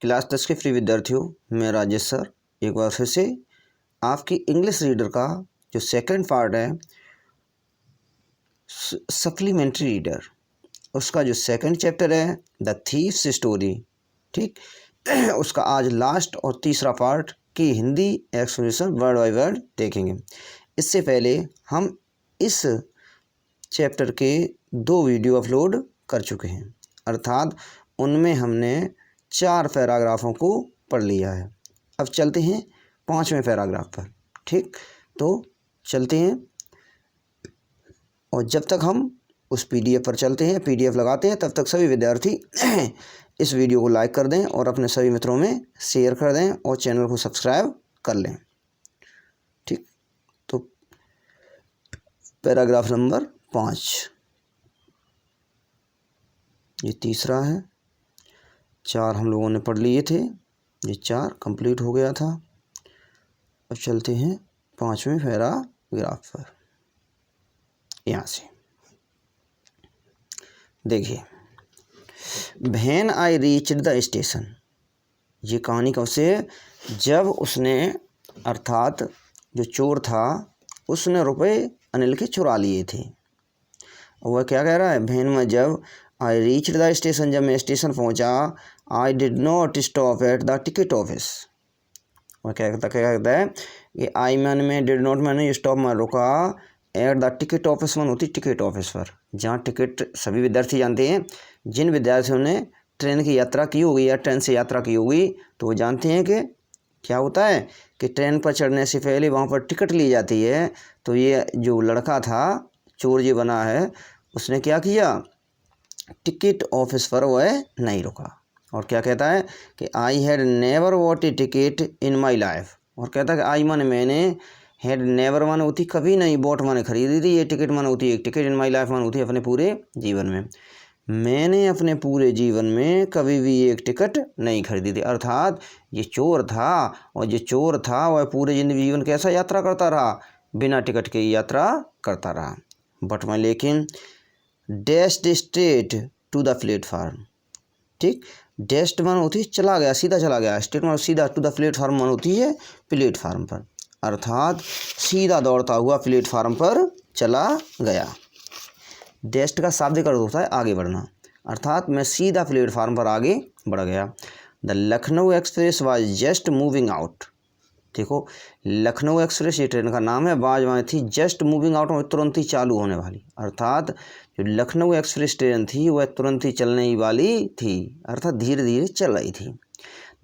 Class 10 के free विद्यार्थियों, मैं राजेश सर एक बार फिर से आपकी इंग्लिश रीडर का जो सेकंड पार्ट है सप्लीमेंट्री रीडर, उसका जो सेकंड चैप्टर है द थीव्स स्टोरी, ठीक उसका आज लास्ट और तीसरा पार्ट की Hindi explanation word by word देखेंगे। इससे पहले हम इस चैप्टर के 2 वीडियो अपलोड कर चुके हैं, अर्थात उनमें हमने 4 पैराग्राफों को पढ़ लिया है। अब चलते हैं 5वें पैराग्राफ पर, ठीक। तो चलते हैं और जब तक हम उस PDF पर चलते हैं, PDF लगाते हैं, तब तक सभी विद्यार्थी इस वीडियो को लाइक कर दें और अपने सभी मित्रों में शेयर कर दें और चैनल को सब्सक्राइब कर लें, ठीक। तो पैराग्राफ नंबर 5, ये तीसरा है। 4 हम लोगों ने पढ़ लिए थे, ये 4 कंप्लीट हो गया था। अब चलते हैं 5वें पैराग्राफ पर। यहाँ से देखिए, when I reached the station, ये कहानी कब से, जब उसने अर्थात जो चोर था उसने रुपए अनिल के चुरा लिए थे। वह क्या कह रहा है, व्हेन में जब आई रीच्ड द स्टेशन, जब मैं स्टेशन पहुंचा, आई did not stop at the ticket office. वह क्या कहता है कि आई में डिड नॉट मैंने स्टॉप में रुका, एट द टिकट ऑफिस में होती टिकट ऑफिस पर, जहाँ टिकट सभी विद्यार्थी जानते हैं। जिन विद्यार्थियों ने ट्रेन की यात्रा की होगी या ट्रेन से यात्रा की होगी तो वो जानते हैं कि क्या होता है कि ट्रेन पर चढ़ने से पहले वहाँ पर टिकट ली जाती है। तो ये जो लड़का था, चोर जो बना है, उसने क्या किया, टिकट ऑफिस पर वह नहीं रुका और क्या कहता है कि I had never what A ticket in my life. और कहता है कि आई माने मैंने, हैड नेवर माने होती कभी नहीं, बॉट माने खरीदी थी, ये टिकट माने होती एक टिकट, इन माई लाइफ माने होती अपने पूरे जीवन में। मैंने अपने पूरे जीवन में कभी भी एक टिकट नहीं खरीदी थी। अर्थात ये चोर था और ये चोर था वह पूरे जीवन कैसा यात्रा करता रहा, बिना टिकट के यात्रा करता रहा। बट मैं लेकिन dashed straight to the platform, ठीक। डैश्ड मान होती है चला गया, सीधा चला गया, स्ट्रेट मान सीधा, टू द प्लेटफार्म मान होती है प्लेटफार्म पर, अर्थात सीधा दौड़ता हुआ प्लेटफार्म पर चला गया। डैश्ड का शाब्दिक अर्थ होता है आगे बढ़ना, अर्थात मैं सीधा प्लेटफार्म पर आगे बढ़ गया। The Lucknow express was just moving out, देखो लखनऊ एक्सप्रेस ये ट्रेन का नाम है, बाज में थी जस्ट मूविंग आउट, में तुरंत ही चालू होने वाली, अर्थात जो लखनऊ एक्सप्रेस ट्रेन थी वह तुरंत ही चलने ही वाली थी, अर्थात धीरे धीरे चल रही थी।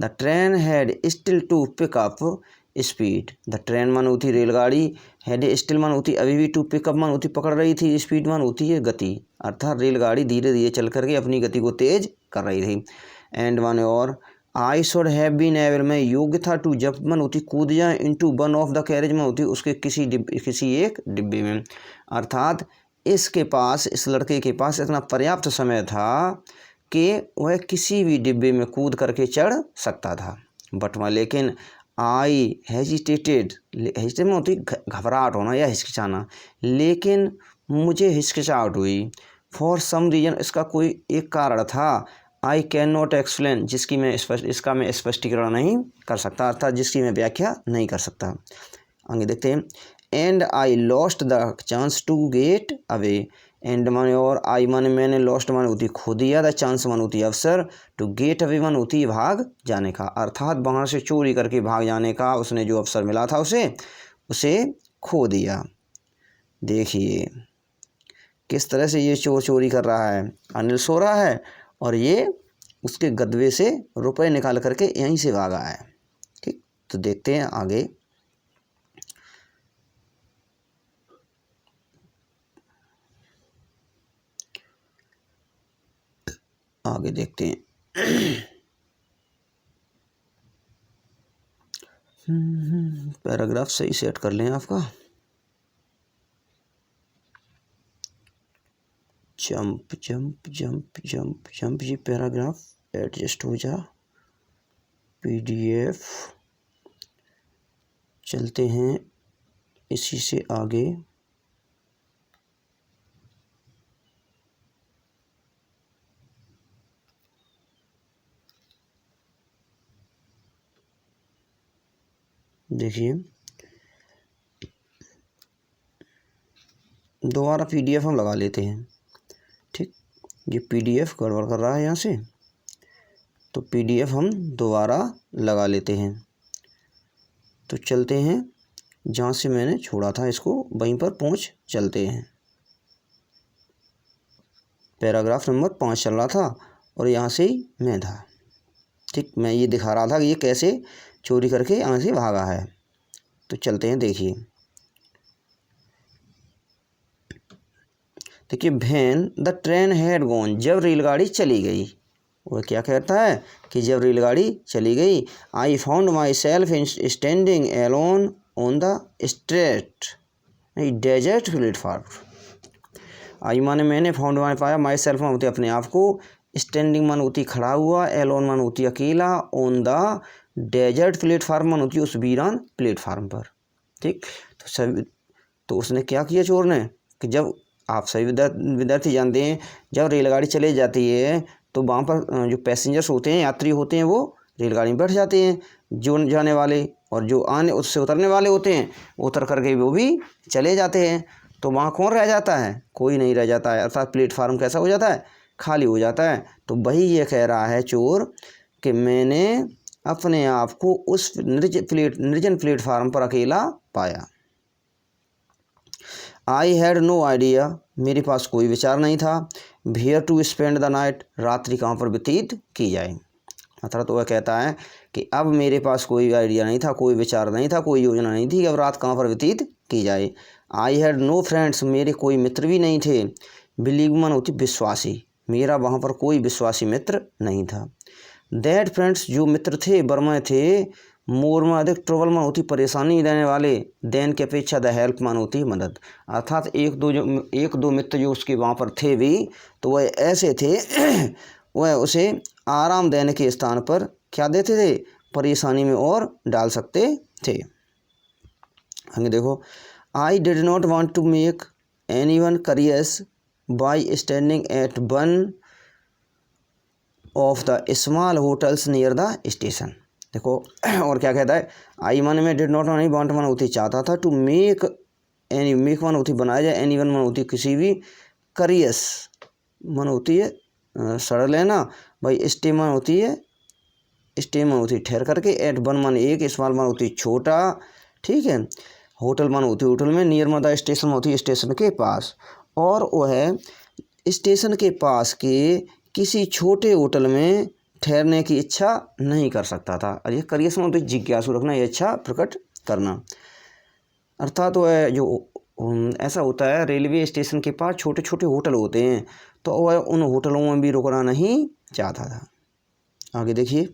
The train had still to pick up speed, the train मान होती रेलगाड़ी, हैड स्टिल मान होती अभी भी, टू पिकअप मान होती पकड़ रही थी, स्पीड मान होती है गति, अर्थात रेलगाड़ी धीरे धीरे चल करके अपनी गति को तेज कर रही थी। एंड माने और I should have been able, मैं योग्य था, टू जंप मन होती कूद जाए, into one of the carriage में होती उसके किसी एक डिब्बे में, अर्थात इसके पास, इस लड़के के पास इतना पर्याप्त समय था कि वह किसी भी डिब्बे में कूद करके चढ़ सकता था। बट मैं लेकिन आई हेजिटेटेड, हेजिटेट में होती घबराहट होना या हिचकिचाना, लेकिन मुझे हिचकिचाहट हुई। फॉर सम रीजन, इसका कोई एक कारण था। आई कैन नॉट एक्सप्लेन, जिसकी मैं इसका मैं स्पष्टीकरण नहीं कर सकता, अर्थात जिसकी मैं व्याख्या नहीं कर सकता। आगे देखते हैं। And I lost the chance to get away, and माने और आई माने मैंने, लॉस्ट माने होती खो दिया, द चांस माने होती अवसर, टू गेट अवे माने होती भाग जाने का, अर्थात बाहर से चोरी करके भाग जाने का उसने जो अवसर मिला था उसे खो दिया। देखिए किस तरह से ये चोर चोरी कर रहा है। अनिल सो रहा है और ये उसके गदवे से रुपए निकाल करके यहीं से भागा है, ठीक। तो देखते हैं आगे। आगे देखते हैं। पैराग्राफ सही सेट कर लें आपका। Jump jump jump jump jump, ये पैराग्राफ एडजस्ट हो जा। PDF चलते हैं इसी से आगे। देखिए दोबारा PDF हम लगा लेते हैं। ठीक, ये PDF गड़बड़ कर रहा है यहाँ से, तो PDF हम दोबारा लगा लेते हैं। तो चलते हैं जहाँ से मैंने छोड़ा था इसको वहीं पर पहुँच चलते हैं। पैराग्राफ नंबर 5 चल रहा था और यहाँ से ही मैं था। ठीक, मैं ये दिखा रहा था कि ये कैसे चोरी करके यहाँ से भागा है। तो चलते हैं, देखिए when the train had gone, जब रेलगाड़ी चली गई। वह क्या कहता है कि जब रेलगाड़ी चली गई, I found myself standing alone on the straight desert platform. I माने मैंने, फाउंड माने पाया, माई सेल्फ माने होती अपने आप को, स्टैंडिंग मन होती खड़ा हुआ, एलोन मन होती अकेला, ऑन द डेजर्ट प्लेटफार्म मन होती उस वीरान प्लेटफार्म पर। ठीक, तो उसने क्या किया चोर ने कि जब आप सभी विद्यार्थी जानते हैं जब रेलगाड़ी चले जाती है तो वहाँ पर जो पैसेंजर्स होते हैं, यात्री होते हैं, वो रेलगाड़ी में बैठ जाते हैं, जो जाने वाले और जो आने उससे उतरने वाले होते हैं, उतर करके वो भी चले जाते हैं। तो वहाँ कौन रह जाता है? कोई नहीं रह जाता है, अर्थात प्लेटफार्म कैसा हो जाता है? खाली हो जाता है। तो वही ये कह रहा है चोर कि मैंने अपने आप को उस निर्जन प्लेटफार्म पर अकेला पाया। आई हैड नो आइडिया, मेरे पास कोई विचार नहीं था, where to spend the night, रात्रि कहाँ पर व्यतीत की जाए। अर्थात तो वह कहता है कि अब मेरे पास कोई आइडिया नहीं था, कोई विचार नहीं था, कोई योजना नहीं थी कि अब रात कहाँ पर व्यतीत की जाए। आई हैड नो फ्रेंड्स, मेरे कोई मित्र भी नहीं थे। बिलीव मन होती विश्वासी, मेरा वहाँ पर कोई विश्वासी मित्र नहीं था। दैट फ्रेंड्स, जो मित्र थे बर्मा थे, मोर में अधिक ट्रबल मन होती परेशानी देने वाले, देन की अपेक्षा द हेल्प मन होती मदद। अर्थात एक दो मित्र जो उसके वहाँ पर थे भी, तो वह ऐसे थे वह उसे आराम देने के स्थान पर क्या देते थे? परेशानी में और डाल सकते थे। आगे देखो, I did not want to make anyone curious by standing at one of the small hotels near the station. देखो और क्या कहता है, आई मन में डिड नॉट नहीं, वांट मन होती चाहता था, टू मेक मेक मन होती बनाया जाए, एनी वन मन होती किसी भी, करियस मन होती है सड़ लेना, भाई स्टे मन होती है, स्टे मन होती ठहर करके, एट वन मन एक, स्मॉल मन होती छोटा, ठीक है, होटल मन होती होटल में, नियर मदा स्टेशन होती स्टेशन के पास, और वह स्टेशन के पास के किसी छोटे होटल में ठहरने की इच्छा नहीं कर सकता था। और ये करियस में होती जिज्ञासु रखना, ये इच्छा प्रकट करना। अर्थात वह जो ऐसा होता है रेलवे स्टेशन के पास छोटे छोटे होटल होते हैं, तो वह उन होटलों में भी रुकना नहीं चाहता था। आगे देखिए,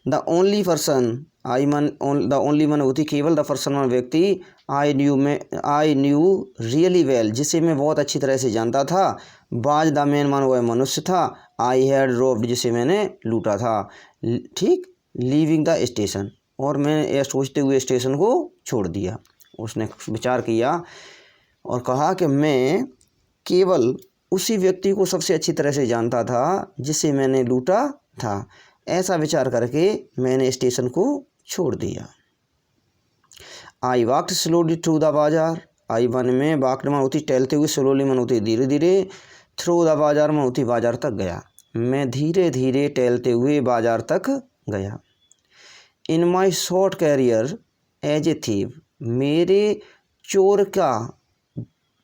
द ओनली पर्सन, आई मन द ओनली मन होती केवल, द पर्सन मन व्यक्ति, आई न्यू रियली वेल, जिसे मैं बहुत अच्छी तरह से जानता था, बाज द मैन मन वह मनुष्य था, आई हैड रोब्ड, जिसे मैंने लूटा था, ठीक, लीविंग द स्टेशन, और मैंने यह सोचते हुए स्टेशन को छोड़ दिया। उसने विचार किया और कहा कि मैं केवल उसी व्यक्ति को सबसे अच्छी तरह से जानता था जिसे मैंने लूटा था। ऐसा विचार करके मैंने स्टेशन को छोड़ दिया। I walked slowly through the bazaar, आई मन में वॉक्ड मन होती टहलते हुए, स्लोली मन होती धीरे धीरे, थ्रू द बाजार मन होती बाजार तक गया, मैं धीरे धीरे टहलते हुए बाजार तक गया। In my short career as a thief, मेरे चोर का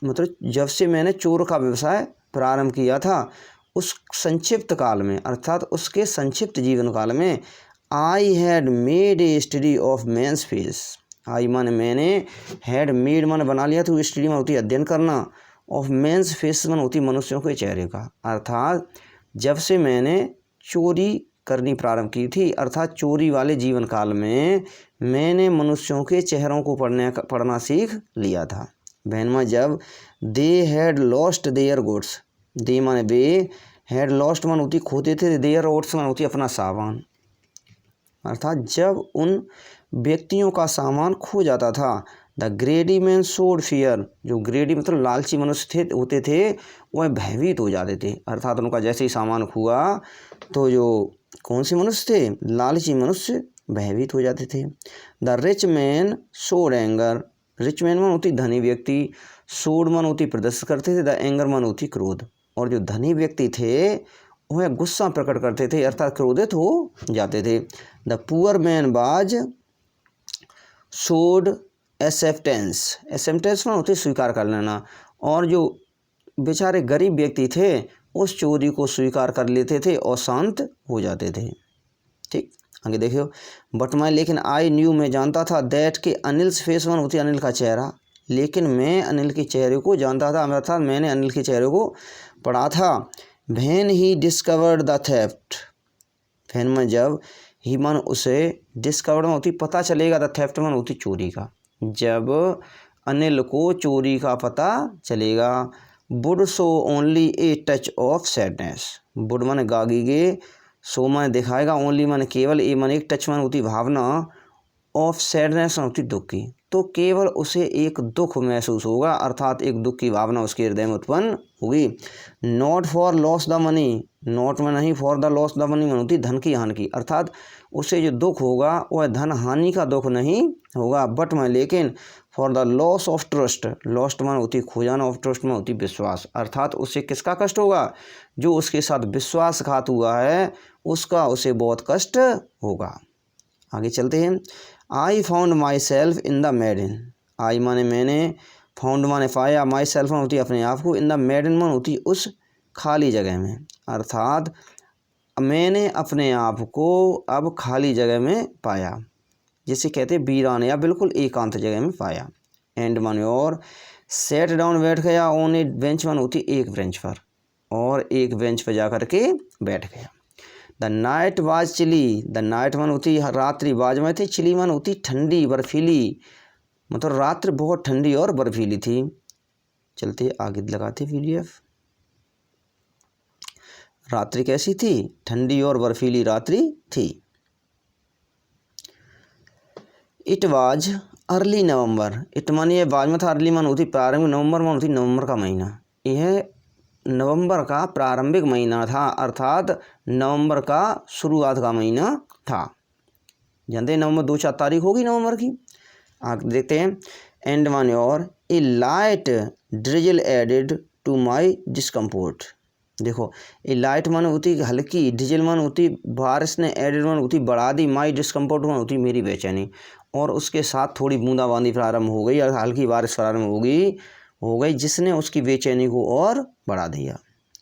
मतलब जब से मैंने चोर का व्यवसाय प्रारंभ किया था उस संक्षिप्त काल में, अर्थात उसके संक्षिप्त जीवन काल में, I had made a study of men's face, I मन मैंने, हैड मेड मन बना लिया, तो स्टडी मन होती अध्ययन करना, ऑफ मैंस फेस मन होती मनुष्यों के चेहरे का। अर्थात जब से मैंने चोरी करनी प्रारंभ की थी, अर्थात चोरी वाले जीवन काल में मैंने मनुष्यों के चेहरों को पढ़ना सीख लिया था। बहनमा जब they had lost their goods, they माने वे, हैड लॉस्ट मन होती खोते थे, देयर गुड्स मन होती अपना सामान, अर्थात जब उन व्यक्तियों का सामान खो जाता था। द ग्रेडी मैन शोड फियर, जो ग्रेडी मतलब लालची मनुष्य होते थे वह भयभीत हो जाते थे, अर्थात उनका जैसे ही सामान हुआ तो जो कौन से मनुष्य थे, लालची मनुष्य भयभीत हो जाते थे। The rich man showed anger, rich man मन होती धनी व्यक्ति, शोड मन होती प्रदर्शित करते थे, द एंगर मन होती क्रोध। और जो धनी व्यक्ति थे वह गुस्सा प्रकट करते थे अर्थात क्रोधित हो जाते थे। द पुअर मैन बाज शोड एक्सेप्टेंस, एक्सेप्टेंस मन होती स्वीकार कर लेना। और जो बेचारे गरीब व्यक्ति थे उस चोरी को स्वीकार कर लेते थे और शांत हो जाते थे। ठीक, आगे देखियो। बट मैं, लेकिन आई न्यू, मैं जानता था, दैट के अनिल्स फेस मन होती अनिल का चेहरा, लेकिन मैं अनिल के चेहरे को जानता था अर्थात मैंने अनिल के चेहरे को पढ़ा था। When he discovered the theft, when में जब, ही मन उसे, डिस्कवर्ड में होती पता चलेगा, द थेफ्ट मन होती चोरी का, जब अनिल को चोरी का पता चलेगा। Would show only a touch of sadness, would मन गागीगे, सो मन दिखाएगा, ओनली मन केवल, ए मन एक, टच मन होती भावना, ऑफ सैडनेस होती दुख की, तो केवल उसे एक दुख महसूस होगा अर्थात एक दुख की भावना उसके हृदय में उत्पन्न होगी। Not for loss the money, not में नहीं, for the loss the money मन होती धन की हानि की, अर्थात उसे जो दुख होगा वह धन हानि का दुख नहीं होगा। बट में, लेकिन, for the loss of trust, lost मन होती खो जाना, ऑफ ट्रस्ट में होती विश्वास, अर्थात उसे किसका कष्ट होगा, जो उसके साथ विश्वासघात हुआ है उसका उसे बहुत कष्ट होगा। आगे चलते हैं। I found myself in the maidan, I माने मैंने, फाउंड माने पाया, माई सेल्फ मन होती अपने आप को, इन द मेडन मन होती उस खाली जगह में, अर्थात मैंने अपने आप को अब खाली जगह में पाया, जिसे कहते हैं वीरान या बिल्कुल एकांत जगह में पाया। एंड माने और, सेट डाउन बैठ गया, ऑन ए बेंच मन होती एक बेंच पर, और एक बेंच पर जा कर के बैठ गया। The night was chilly, the night मन होती रात्रि, वाज में थी, चिली मन होती ठंडी बर्फीली, मतलब रात्रि बहुत ठंडी और बर्फीली थी। चलते आगे लगाते PDF। रात्रि कैसी थी, ठंडी और बर्फीली रात्रि थी। It was early November, it मन ये बाज में था, अर्ली मन होती प्रारंभिक, नवंबर मन होती नवंबर का महीना, यह नवंबर का प्रारंभिक महीना था अर्थात नवंबर का शुरुआत का महीना था। जानते हैं नवंबर 2-4 तारीख होगी नवंबर की। आगे देखते हैं। एंड माने और, a light drizzle added to my discomfort, देखो ए लाइट मन होती हल्की, ड्रिजल मन होती बारिश ने, एडेड मन होती बढ़ा दी, माई डिस्कम्फोर्ट मन होती मेरी बेचैनी, और उसके साथ थोड़ी बूंदाबांदी प्रारंभ हो गई और हल्की बारिश प्रारंभ हो गई जिसने उसकी बेचैनी को और बढ़ा दिया।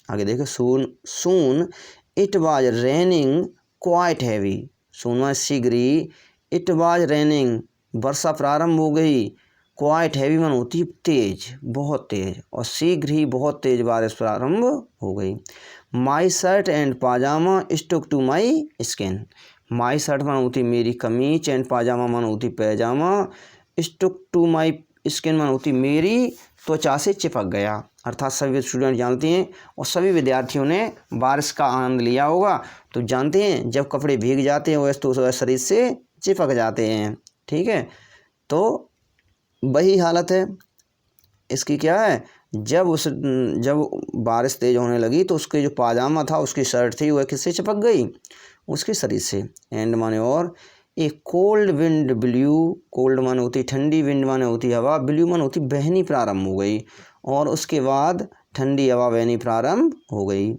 आगे देखो। Soon it was raining quite heavy, soon शीघ्र ही, इट वाज रेनिंग वर्षा प्रारंभ हो गई, क्वाइट हैवी मन होती तेज, बहुत तेज, और शीघ्र ही बहुत तेज बारिश प्रारंभ हो गई। My shirt and pyjama stuck to my skin, my shirt मन होती मेरी कमीज, एंड पाजामा मन होती पैजामा, स्टुक टू माई स्किन मन होती मेरी त्वचा से चिपक गया, अर्थात सभी स्टूडेंट जानते हैं और सभी विद्यार्थियों ने बारिश का आनंद लिया होगा तो जानते हैं जब कपड़े भीग जाते हैं वैसे तो शरीर से चिपक जाते हैं। ठीक है, तो वही हालत है इसकी। क्या है, जब बारिश तेज होने लगी तो उसके जो पाजामा था, उसकी शर्ट थी, वह किससे चिपक गई, उसके शरीर से। एंड माने और, ए कोल्ड विंड ब्ल्यू, कोल्ड माने होती ठंडी, विंड माने होती हवा, ब्ल्यू माने होती बहनी प्रारंभ हो गई, और उसके बाद ठंडी हवा बहनी प्रारंभ हो गई।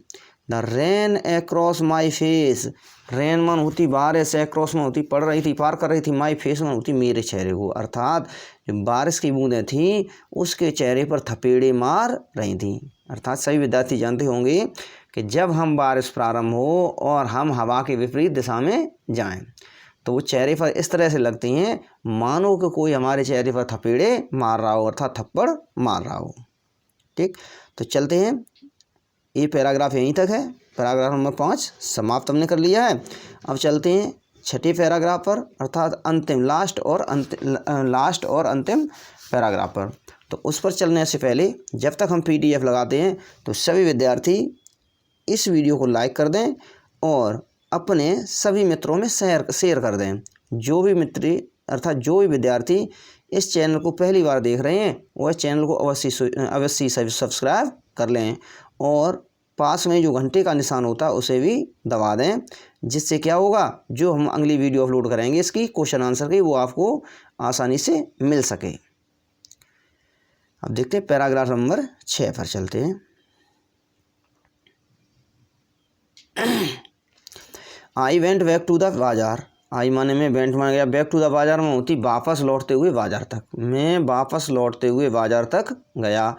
The rain across my face, rain मन होती बारिश, अक्रॉस में होती पड़ रही थी, पार कर रही थी, माई फेस मन होती मेरे चेहरे को, अर्थात जो बारिश की बूंदें थी उसके चेहरे पर थपेड़े मार रही थी। अर्थात सभी विद्यार्थी जानते होंगे कि जब हम बारिश प्रारंभ हो और हम हवा के विपरीत दिशा में जाएं तो वो चेहरे पर इस तरह से लगती हैं मानो कि कोई हमारे चेहरे पर थपेड़े मार रहा हो, अर्थात थप्पड़ मार रहा हो। ठीक, तो चलते हैं, ये पैराग्राफ यहीं तक है, पैराग्राफ नंबर 5 समाप्त हमने कर लिया है। अब चलते हैं छठे पैराग्राफ पर, अर्थात अंतिम लास्ट और अंतिम पैराग्राफ पर। तो उस पर चलने से पहले जब तक हम PDF लगाते हैं तो सभी विद्यार्थी इस वीडियो को लाइक कर दें और अपने सभी मित्रों में शेयर कर दें। जो भी मित्र अर्थात जो भी विद्यार्थी इस चैनल को पहली बार देख रहे हैं वह चैनल को अवश्य सब्सक्राइब कर लें और पास में जो घंटे का निशान होता है उसे भी दबा दें, जिससे क्या होगा, जो हम अगली वीडियो अपलोड करेंगे इसकी क्वेश्चन आंसर की, वो आपको आसानी से मिल सके। अब देखते हैं पैराग्राफ नंबर 6 पर चलते हैं। I went back to the bazaar. I माने में वेंट माने गया, बैक टू द बाजार में होती वापस लौटते हुए बाजार तक। मैं वापस लौटते हुए बाजार तक गया।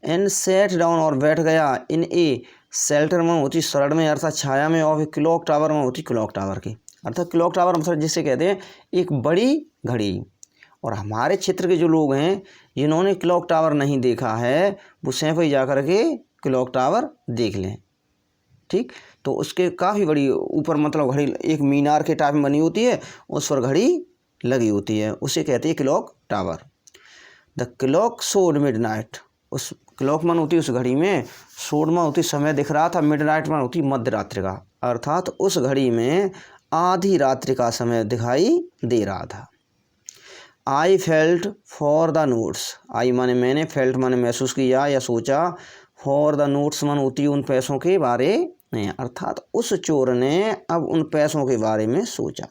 एंड सेट डाउन और बैठ गया। इन ए शेल्टर में होती शरण में अर्थात छाया में, और क्लॉक टावर में होती क्लॉक टावर की, अर्थात क्लॉक टावर मतलब जिसे कहते हैं एक बड़ी घड़ी। और हमारे क्षेत्र के जो लोग हैं जिन्होंने क्लॉक टावर नहीं देखा है वो सैफई जा कर के क्लॉक टावर देख लें। ठीक, तो उसके काफ़ी बड़ी ऊपर मतलब घड़ी एक मीनार के टाइप में बनी होती है, उस पर घड़ी लगी होती है, उसे कहते हैं clock tower. The clock showed midnight. उस क्लॉक मन होती उस घड़ी में, शोड में होती समय दिख रहा था, मिडनाइट में होती मध्य रात्रि का, अर्थात उस घड़ी में आधी रात्रि का समय दिखाई दे रहा था। I felt for the notes. I माने मैंने, फेल्ट माने महसूस किया या सोचा, फॉर द नोट्स मन होती उन पैसों के बारे में, अर्थात उस चोर ने अब उन पैसों के बारे में सोचा।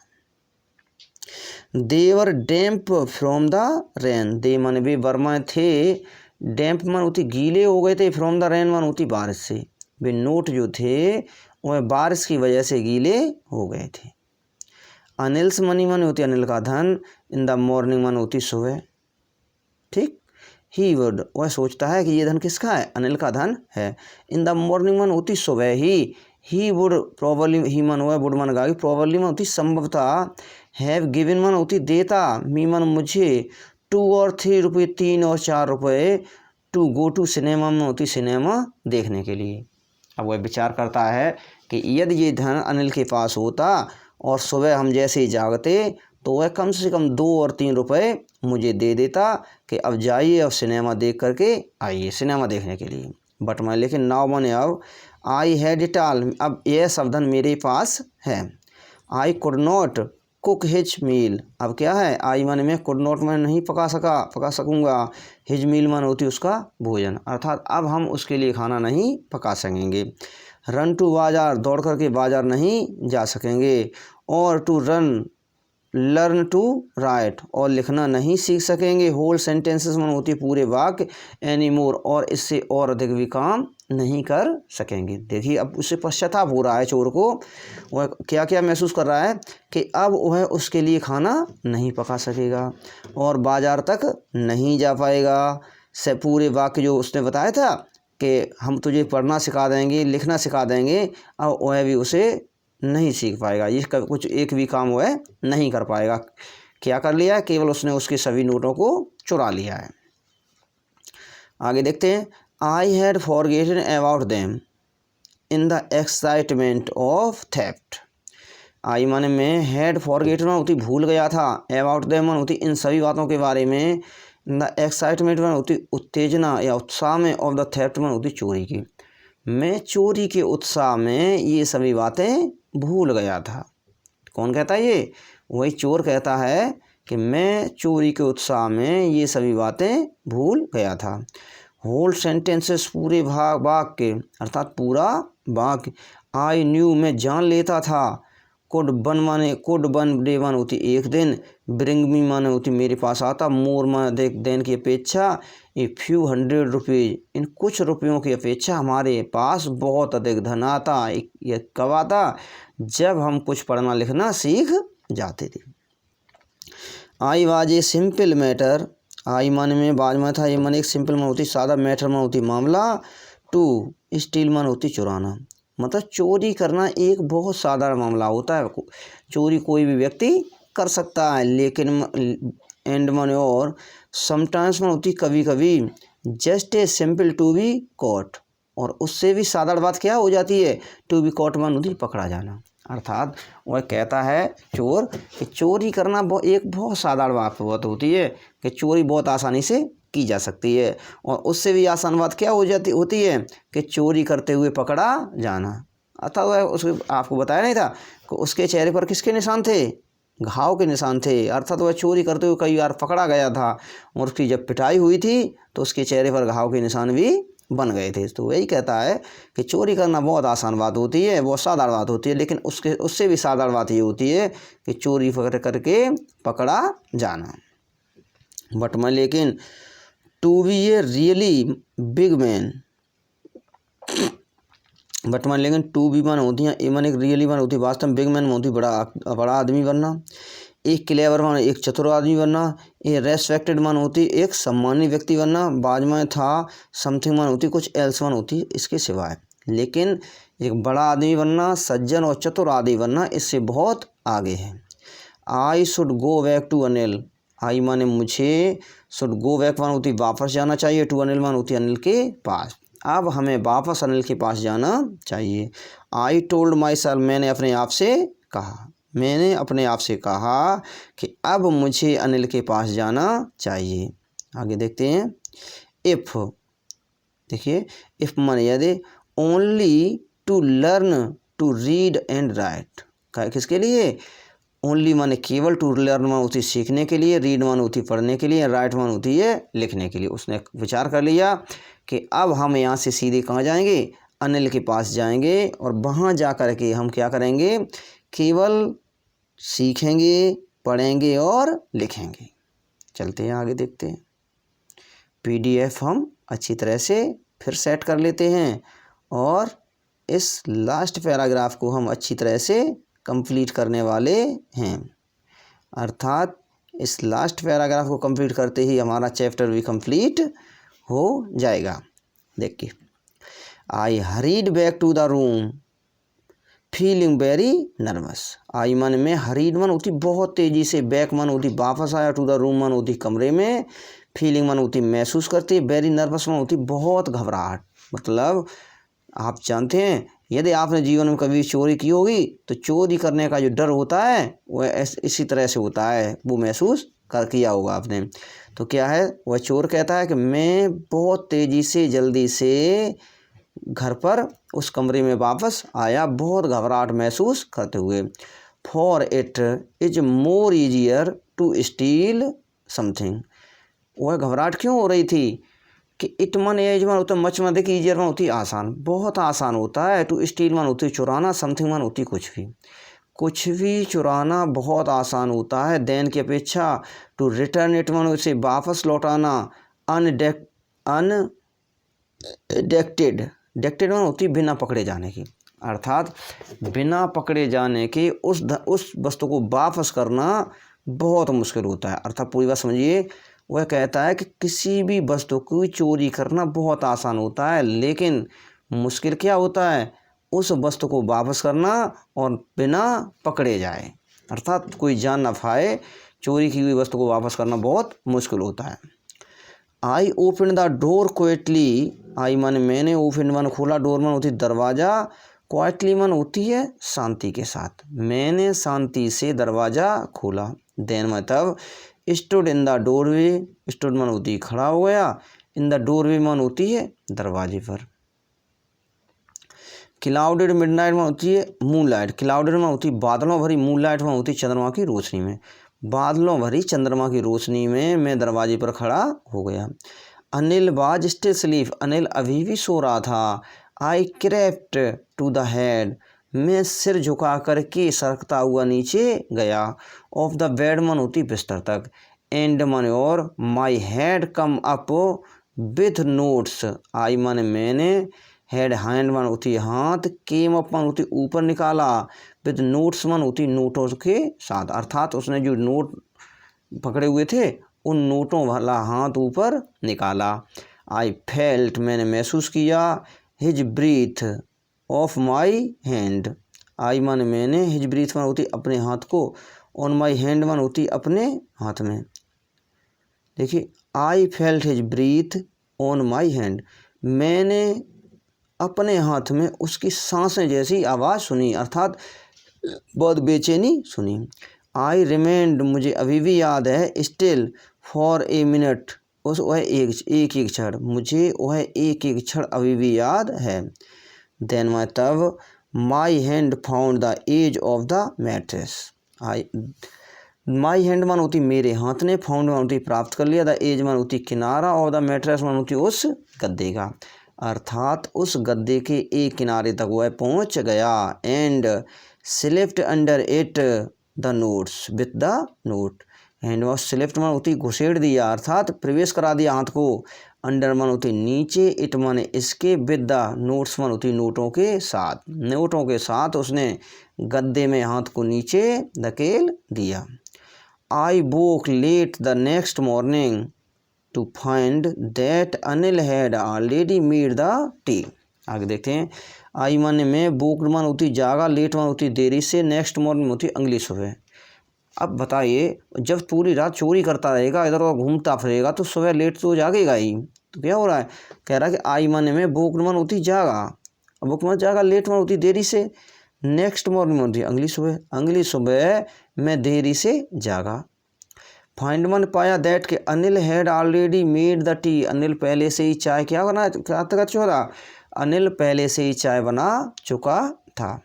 दे वर डैम्प फ्रॉम द रेन। दे माने वे वर्मा थे, डैम्प मन होती गीले हो गए थे, फ्रॉम द रेन मन होती बारिश से। वे नोट जो थे वह बारिश की वजह से गीले हो गए थे। अनिल्स मनी मन होती अनिल का धन, इन द मॉर्निंग मन होती सुबह। ठीक, ही वुड वह सोचता है कि ये धन किसका है, अनिल का धन है। इन द मॉर्निंग मन होती सुबह ही वुड प्रोबेबली, ही मन हुआ वुड मन गा, प्रोबेबली मन होती संभवतः, हैव गिवन मन होती देता, मी मन मुझे, 2 और 3 रुपये, 3 और 4 रुपये, टू गो टू सिनेमा में होती सिनेमा देखने के लिए। अब वह विचार करता है कि यदि ये धन अनिल के पास होता और सुबह हम जैसे ही जागते तो वह कम से कम 2 और 3 रुपये मुझे दे देता कि अब जाइए अब सिनेमा देख करके आइए, सिनेमा देखने के लिए। बट मैं, लेकिन नाव माने अब, आई हैड इट ऑल, अब यह सब धन मेरे पास है। I could not cook his meal. अब क्या है, आई माने मैं, कुड नॉट मैं नहीं पका सकूँगा, हिज मील माने होती उसका भोजन, अर्थात अब हम उसके लिए खाना नहीं पका सकेंगे। रन टू बाजार, दौड़ करके बाजार नहीं जा सकेंगे। और to run, learn to write, और लिखना नहीं सीख सकेंगे। होल सेंटेंसेस में होती पूरे वाक्य। एनी मोर, और इससे और अधिक भी काम नहीं कर सकेंगे। देखिए अब उससे पश्चाताप हो रहा है चोर को, वह क्या क्या महसूस कर रहा है कि अब वह उसके लिए खाना नहीं पका सकेगा और बाजार तक नहीं जा पाएगा। से पूरे वाक्य जो उसने बताया था कि हम तुझे पढ़ना सिखा देंगे, लिखना सिखा देंगे, अब वह भी उसे नहीं सीख पाएगा, इसका कुछ एक भी काम वह नहीं कर पाएगा। क्या कर लिया है, केवल उसने उसके सभी नोटों को चुरा लिया है। आगे देखते हैं। I had forgotten about them in the excitement of theft. I माने मैं, हैड फॉरगेटन होती भूल गया था, अबाउट देम होती इन सभी बातों के बारे में, इन द एक्साइटमेंट में होती उत्तेजना या उत्साह में, ऑफ द थेफ्ट में होती चोरी की। मैं चोरी के उत्साह में ये सभी बातें भूल गया था। कौन कहता है ये, वही चोर कहता है कि मैं चोरी के उत्साह में ये सभी बातें भूल गया था। होल सेंटेंसेस, पूरे वाक्य अर्थात पूरा वाक्य। आई न्यू मैं जान लेता था। कुड बन माने, कुड बन डे वन होती एक दिन, ब्रिंग मी माने होती मेरे पास आता, मोर माने देख देन की अपेक्षा, a few hundred rupees in कुछ रुपयों की अपेक्षा हमारे पास बहुत अधिक धन आता। ये कब आता, जब हम कुछ पढ़ना लिखना सीख जाते थे। I was a simple matter. I माने में बाज में था, ये मन एक सिंपल मन होती सादा, मैटर मन होती मामला, टू स्टील मन होती चुराना, मतलब चोरी करना एक बहुत साधारण मामला होता है। चोरी कोई भी व्यक्ति कर सकता है, लेकिन एंड मन और समटाइम्स में होती कभी कभी, just a simple to be caught, और उससे भी साधारण बात क्या हो जाती है, टू बी कॉट मन होती पकड़ा जाना। अर्थात वह कहता है चोर कि चोरी करना एक बहुत साधारण बात होती है, कि चोरी बहुत आसानी से की जा सकती है, और उससे भी आसान बात क्या होती है कि चोरी करते हुए पकड़ा जाना। अतः वह उसको आपको बताया नहीं था कि उसके चेहरे पर किसके निशान थे, घाव के निशान थे, अर्थात वह चोरी करते हुए कई बार पकड़ा गया था, और उसकी जब पिटाई हुई थी तो उसके चेहरे पर घाव के निशान भी बन गए थे। तो वही कहता है कि चोरी करना बहुत आसान बात होती है, बहुत साधारण बात होती है, लेकिन उससे भी साधारण बात ये होती है कि चोरी करके पकड़ा जाना। बट मैं लेकिन to be a really big man, but मान लेकिन टू बी वन होती है, ए वन एक रियली वन होती है, वास्तव में बिग मैन में होती बड़ा आदमी बनना, एक क्लेवर वन एक चतुर आदमी बनना, ए रेस्पेक्टेड वन होती एक सम्मानित व्यक्ति बनना, बाद में था समथिंग वन होती कुछ एल्स वन होती इसके सिवाय। लेकिन एक बड़ा आदमी बनना, सज्जन और चतुर आदमी बनना इससे बहुत आगे है। I should go back to Anil, I माने मुझे, शुड गो बैक वन होती वापस जाना चाहिए, टू अनिल वन होती अनिल के पास, अब हमें वापस अनिल के पास जाना चाहिए। आई टोल्ड माई सेल्फ, मैंने अपने आप से कहा, मैंने अपने आप से कहा कि अब मुझे अनिल के पास जाना चाहिए। आगे देखते हैं। इफ़, देखिए इफ़ माने यदि, only to learn to read and write, किसके लिए? ओनली माने केवल, टू लर्न वन होती सीखने के लिए, रीड वन होती पढ़ने के लिए, राइट वन होती है लिखने के लिए। उसने विचार कर लिया कि अब हम यहाँ से सीधे कहाँ जाएंगे? अनिल के पास जाएंगे और वहाँ जा कर के हम क्या करेंगे? केवल सीखेंगे, पढ़ेंगे और लिखेंगे। चलते हैं आगे देखते हैं। PDF हम अच्छी तरह से फिर सेट कर लेते हैं और इस लास्ट पैराग्राफ को हम अच्छी तरह से कंप्लीट करने वाले हैं। अर्थात इस लास्ट पैराग्राफ को कंप्लीट करते ही हमारा चैप्टर भी कंप्लीट हो जाएगा। देखिए, I hurried back to the room feeling very nervous. I मन में, हरीड मन होती बहुत तेज़ी से, बैक मन होती वापस आया, टू द रूम मन होती कमरे में, फीलिंग मन होती महसूस करती, वेरी नर्वस मन होती बहुत घबराहट। मतलब आप जानते हैं यदि आपने जीवन में कभी चोरी की होगी तो चोरी करने का जो डर होता है वह इसी तरह से होता है, वो महसूस किया होगा आपने। तो क्या है, वह चोर कहता है कि मैं बहुत तेज़ी से जल्दी से घर पर उस कमरे में वापस आया, बहुत घबराहट महसूस करते हुए। For it is more easier to steal something, वह घबराहट क्यों हो रही थी कि इट मन एज मन होता है, मच मन देखिए, ईजियर मन होती है आसान, बहुत आसान होता है, टू स्टील मन होती है चुराना, समथिंग मन होती कुछ भी चुराना बहुत आसान होता है, देन की अपेक्षा, टू रिटर्न इट मन उसे वापस लौटाना, डेक्टेड मन होती बिना पकड़े जाने की, अर्थात बिना पकड़े जाने के उस वस्तु को वापस करना बहुत मुश्किल होता है। अर्थात पूरी बात समझिए, वह कहता है कि किसी भी वस्तु की चोरी करना बहुत आसान होता है, लेकिन मुश्किल क्या होता है? उस वस्तु को वापस करना और बिना पकड़े जाए, अर्थात कोई जान न पाए, चोरी की हुई वस्तु को वापस करना बहुत मुश्किल होता है। आई ओपन द डोर क्विटली, आई मन मैंने, ओपन मन खोला, डोर मन होती दरवाज़ा, क्वाइटली मन होती है शांति के साथ, मैंने शांति से दरवाज़ा खोला। देन मतलब stood in the doorway, stood मन होती है खड़ा हो गया, इन द डोरवे मन होती है दरवाजे पर। क्लाउडेड मिडनाइट मन होती है मूनलाइट, क्लाउडेड मन होती है बादलों भरी, मूनलाइट मन होती है चंद्रमा की रोशनी में, बादलों भरी चंद्रमा की रोशनी में मैं दरवाजे पर खड़ा हो गया। Anil was still sleep, Anil अभी भी सो रहा था। आई क्रेप्ट टू द हेड, मैं सिर झुका करके सरकता हुआ नीचे गया। ऑफ द बेड मन होती बिस्तर तक, एंड मन और, my head come up with notes, I मन मैंने, हेड हैंड मन होती हाथ, केम अप मन होती ऊपर निकाला, विथ नोट्स मन होती नोटों के साथ, अर्थात उसने जो नोट पकड़े हुए थे उन नोटों वाला हाथ ऊपर निकाला। आई फेल्ट, मैंने महसूस किया, his breath of my hand, I मन मैंने, हिज ब्रीथ मन होती अपने हाथ को, ऑन माई हैंड मन होती अपने हाथ में। देखिए, I felt his breath on my hand, मैंने अपने हाथ में उसकी सांसें जैसी आवाज़ सुनी, अर्थात बहुत बेचैनी सुनी। आई रिमेंड, मुझे अभी भी याद है, स्टिल फॉर ए मिनट, उस वह एक क्षण, मुझे वह एक क्षण अभी भी याद है। देन मैं तब, my hand found the edge of the mattress, I my hand मन होती मेरे हाथ ने, फाउंड मन होती प्राप्त कर लिया, द एज मन होती किनारा, और द मैट्रेस मन होती उस गद्दे का। अर्थात उस गद्दे के एक किनारे तक वह पहुंच गया। And slipped under it the notes with the note. And वह स्लिप्ड मन होती घुसेड़ दिया, अर्थात प्रवेश करा दिया हाथ को। अंडर मन होती नीचे, इट मन इसके, विद द नोट्स मन होती नोटों के साथ। नोटों के साथ उसने गद्दे में हाथ को नीचे धकेल दिया। I woke late the next morning to find that Anil had already made the tea. आगे देखते हैं। आई मन में, वोक मन होती जागा, लेट मन होती देरी से, नेक्स्ट मॉर्निंग होती अगली सुबह। अब बताइए, जब पूरी रात चोरी करता रहेगा, इधर उधर घूमता फिरेगा, तो सुबह लेट तो जागेगा ही। तो क्या हो रहा है, कह रहा है कि आई मन में, वोक मन होती जागा, वोक मन जागा, लेट मन होती देरी से, नेक्स्ट मॉर्निंग होती अगली सुबह, अगली सुबह मैं देरी से जागा। फाइंड मन पाया दैट के Anil had already made the T. Anil पहले से ही चाय क्या बना कर चुका था, अनिल पहले से ही चाय बना चुका था।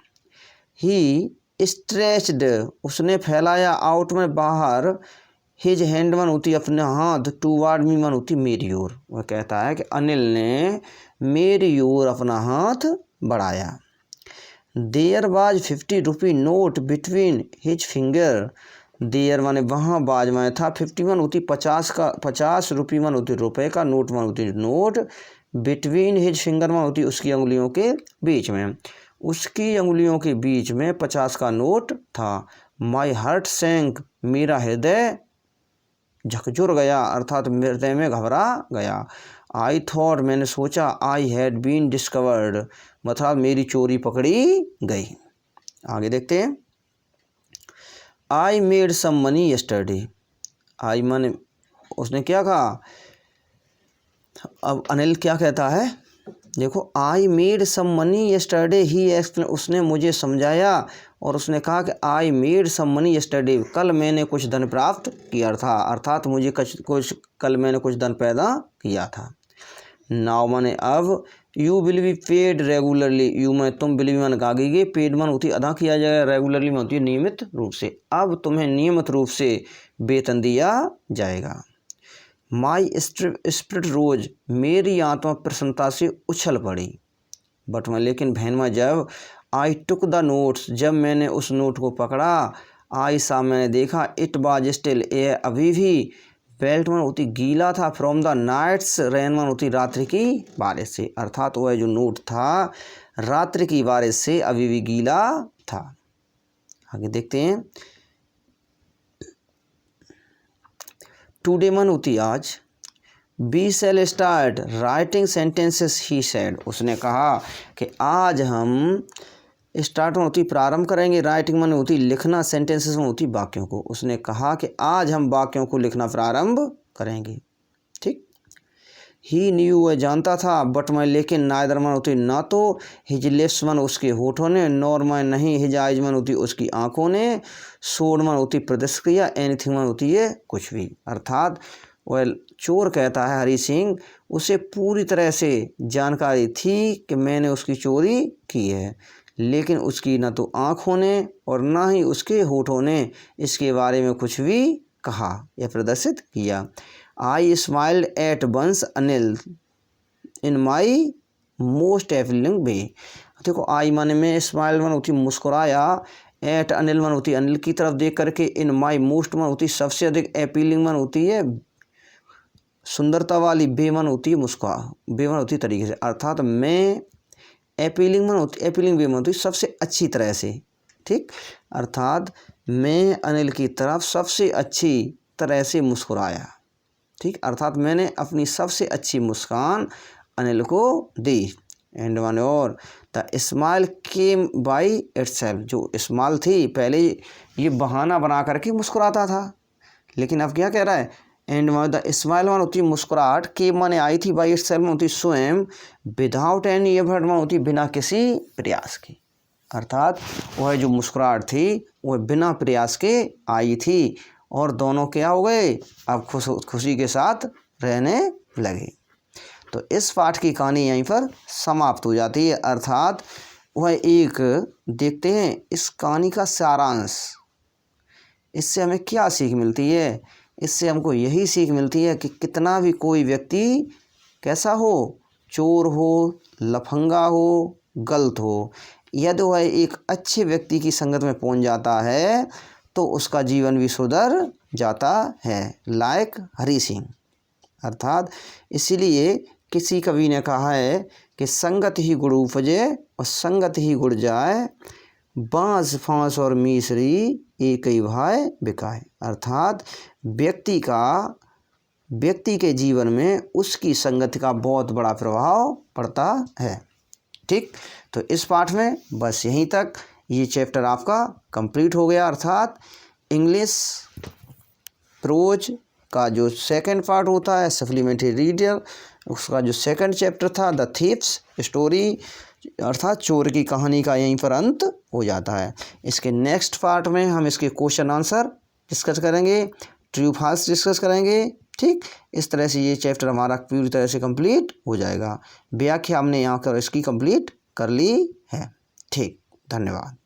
ही स्ट्रेच्ड, उसने फैलाया, आउट में बाहर, हिज हैंड मन होती अपने हाथ, टूवार्ड मी मन होती मेरी ओर। वह कहता है कि अनिल ने मेरी ओर अपना हाथ बढ़ाया। There was 50 rupee note between his finger. There माने वहाँ, बाज में था, 50 मन होती 50 रुपये मन होती रुपए का, नोट मन होती नोट, बिटवीन हिज फिंगर मन होती उसकी अंगुलियों के बीच में, उसकी अंगुलियों के बीच में 50 का नोट था। माई हार्ट सैंक, मेरा हृदय झकझोर गया, अर्थात हृदय में घबरा गया। आई थॉट, मैंने सोचा, आई हैड बीन डिस्कवर्ड, मतलब मेरी चोरी पकड़ी गई। आगे देखते हैं। I made some money yesterday. I माने उसने क्या कहा, अब अनिल क्या कहता है, देखो, I made some money yesterday, he explain, उसने मुझे समझाया और उसने कहा कि I made some money yesterday, कल मैंने कुछ धन प्राप्त किया था, अर्थात मुझे कल मैंने कुछ धन पैदा किया था। नाउ माने अब, you will be paid regularly, you में तुम, विल बी मन गागेगे, पेड मन होती अदा किया जाएगा, रेगुलरली में होती है नियमित रूप से, अब तुम्हें नियमित रूप से वेतन दिया जाएगा। माई स्पिरिट रोज, मेरी आत्मा प्रसन्नता से उछल पड़ी। बट मैं, लेकिन बहन में, जब आई टुक द नोट्स, जब मैंने उस नोट को पकड़ा, आई सा, मैंने देखा, इट वाज स्टिल, ए अभी भी, बेल्ट मन होती गीला था, फ्रॉम द नाइट्स रेन मन होती रात्रि की बारिश से, अर्थात वह जो नोट था रात्रि की बारिश से अभी भी गीला था। आगे देखते हैं। टुडे मन होती आज, we shall start writing sentences, he said, उसने कहा कि आज हम स्टार्ट में होती प्रारंभ करेंगे, राइटिंग मन होती लिखना, सेंटेंसेस में होती वाक्यों को। उसने कहा कि आज हम वाक्यों को लिखना प्रारंभ करेंगे, ठीक। ही न्यू, वह जानता था, बट मैं, लेकिन, नाइदर मन होती ना तो, हिज लिप्स मन उसके होठों ने, नॉर मैं नहीं, हिज आइज मन होती उसकी आंखों ने, शोड मन होती प्रदर्शित किया, एनीथिंग मन होती है कुछ भी, अर्थात वह चोर कहता है हरी सिंह, उसे पूरी तरह से जानकारी थी कि मैंने उसकी चोरी की है, लेकिन उसकी न तो आँखों ने और ना ही उसके होठों ने इसके बारे में कुछ भी कहा या प्रदर्शित किया। I smiled at once Anil in my most appealing way. देखो, आई माने में, स्माइल मन होती मुस्कुराया, एट अनिल मन होती अनिल की तरफ देख करके, इन माई मोस्ट मन होती सबसे अधिक, एपीलिंग मन होती है सुंदरता वाली, बेमन होती है मुस्कुरा, बेमन होती तरीके से, अर्थात मैं, एपीलिंग मन होती, एपीलिंग बेमन होती सबसे अच्छी तरह से, ठीक, अर्थात मैं अनिल की तरफ सबसे अच्छी तरह से मुस्कुराया, ठीक, अर्थात मैंने अपनी सबसे अच्छी मुस्कान अनिल को दी। एंड वन और, the smile came by itself, जो स्माइल थी पहले ये बहाना बना करके मुस्कुराता था, लेकिन अब क्या कह रहा है, एंड द स्माइल वन होती मुस्कुराहट, के माने आई थी, बाई इटसेल्फ होती स्वयं, विदाउट एनी एफर्ट में होती बिना किसी प्रयास के, अर्थात वह जो मुस्कुराहट थी वह बिना प्रयास के आई थी, और दोनों क्या हो गए, अब खुशी के साथ रहने लगे। तो इस पाठ की कहानी यहीं पर समाप्त हो जाती है, अर्थात वह एक, देखते हैं इस कहानी का सारांश, इससे हमें क्या सीख मिलती है। इससे हमको यही सीख मिलती है कि कितना भी कोई व्यक्ति कैसा हो, चोर हो, लफंगा हो, गलत हो, यदि वह एक अच्छे व्यक्ति की संगत में पहुंच जाता है तो उसका जीवन भी सुधर जाता है। लाइक हरि सिंह। अर्थात इसीलिए किसी कवि ने कहा है कि संगत ही गुड़ उपजे और संगत ही गुड़ जाए, बांस फांस और मिसरी एक ही भाई बिकाए। अर्थात व्यक्ति के जीवन में उसकी संगत का बहुत बड़ा प्रभाव पड़ता है। ठीक, तो इस पाठ में बस यहीं तक ये चैप्टर आपका कंप्लीट हो गया। अर्थात इंग्लिश प्रोज का जो सेकंड पार्ट होता है सप्लीमेंट्री रीडर, उसका जो सेकंड चैप्टर था द थीफ्स स्टोरी, अर्थात चोर की कहानी का यहीं पर अंत हो जाता है। इसके नेक्स्ट पार्ट में हम इसके क्वेश्चन आंसर डिस्कस करेंगे, ट्रू फॉल्स डिस्कस करेंगे। ठीक, इस तरह से ये चैप्टर हमारा पूरी तरह से कंप्लीट हो जाएगा। व्याख्या हमने यहाँ कर इसकी कंप्लीट कर ली है। ठीक, धन्यवाद।